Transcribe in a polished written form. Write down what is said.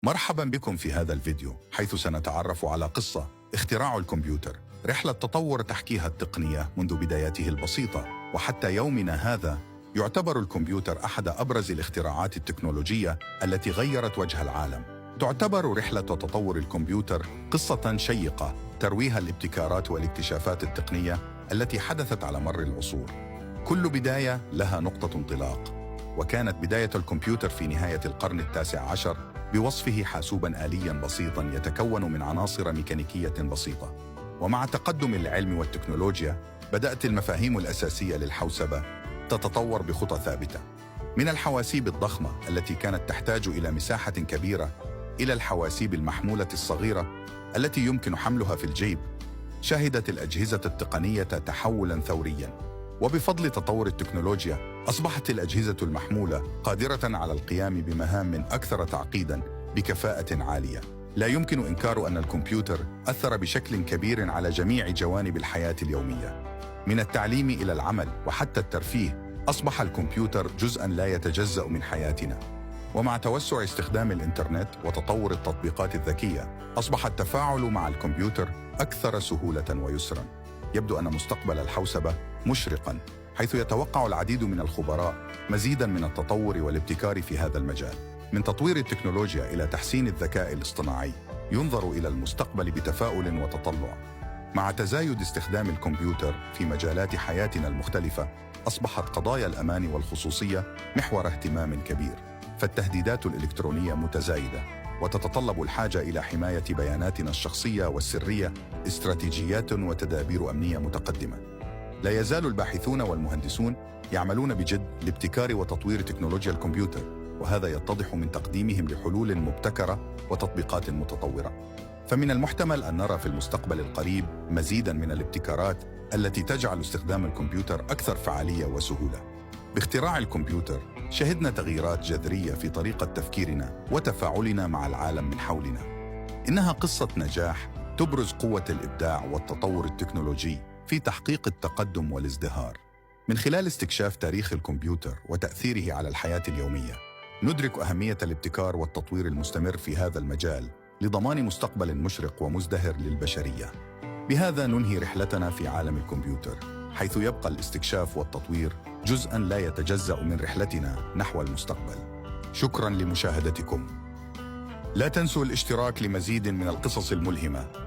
مرحبا بكم في هذا الفيديو، حيث سنتعرف على قصة اختراع الكمبيوتر، رحلة تطور تحكيها التقنية منذ بداياته البسيطة وحتى يومنا هذا. يعتبر الكمبيوتر أحد أبرز الاختراعات التكنولوجية التي غيرت وجه العالم. تعتبر رحلة تطور الكمبيوتر قصة شيقة ترويها الابتكارات والاكتشافات التقنية التي حدثت على مر العصور. كل بداية لها نقطة انطلاق، وكانت بداية الكمبيوتر في نهاية القرن ال19 بوصفه حاسوباً آلياً بسيطاً يتكون من عناصر ميكانيكية بسيطة. ومع تقدم العلم والتكنولوجيا بدأت المفاهيم الأساسية للحوسبة تتطور بخطى ثابتة، من الحواسيب الضخمة التي كانت تحتاج إلى مساحة كبيرة إلى الحواسيب المحمولة الصغيرة التي يمكن حملها في الجيب. شهدت الأجهزة التقنية تحولاً ثورياً، وبفضل تطور التكنولوجيا أصبحت الأجهزة المحمولة قادرة على القيام بمهام أكثر تعقيداً بكفاءة عالية. لا يمكن إنكار أن الكمبيوتر أثر بشكل كبير على جميع جوانب الحياة اليومية، من التعليم إلى العمل وحتى الترفيه. أصبح الكمبيوتر جزءاً لا يتجزأ من حياتنا، ومع توسع استخدام الإنترنت وتطور التطبيقات الذكية أصبح التفاعل مع الكمبيوتر أكثر سهولة ويسراً. يبدو أن مستقبل الحوسبة مشرقاً، حيث يتوقع العديد من الخبراء مزيداً من التطور والابتكار في هذا المجال. من تطوير التكنولوجيا إلى تحسين الذكاء الاصطناعي، ينظر إلى المستقبل بتفاؤل وتطلع. مع تزايد استخدام الكمبيوتر في مجالات حياتنا المختلفة، أصبحت قضايا الأمان والخصوصية محور اهتمام كبير، فالتهديدات الإلكترونية متزايدة وتتطلب الحاجة إلى حماية بياناتنا الشخصية والسرية. استراتيجيات وتدابير أمنية متقدمة. لا يزال الباحثون والمهندسون يعملون بجد لابتكار وتطوير تكنولوجيا الكمبيوتر، وهذا يتضح من تقديمهم لحلول مبتكرة وتطبيقات متطورة. فمن المحتمل أن نرى في المستقبل القريب مزيداً من الابتكارات التي تجعل استخدام الكمبيوتر أكثر فعالية وسهولة. باختراع الكمبيوتر شهدنا تغييرات جذرية في طريقة تفكيرنا وتفاعلنا مع العالم من حولنا. إنها قصة نجاح تبرز قوة الإبداع والتطور التكنولوجي في تحقيق التقدم والازدهار. من خلال استكشاف تاريخ الكمبيوتر وتأثيره على الحياة اليومية، ندرك أهمية الابتكار والتطوير المستمر في هذا المجال لضمان مستقبل مشرق ومزدهر للبشرية. بهذا ننهي رحلتنا في عالم الكمبيوتر، حيث يبقى الاستكشاف والتطوير جزءاً لا يتجزأ من رحلتنا نحو المستقبل. شكراً لمشاهدتكم. لا تنسوا الاشتراك لمزيد من القصص الملهمة.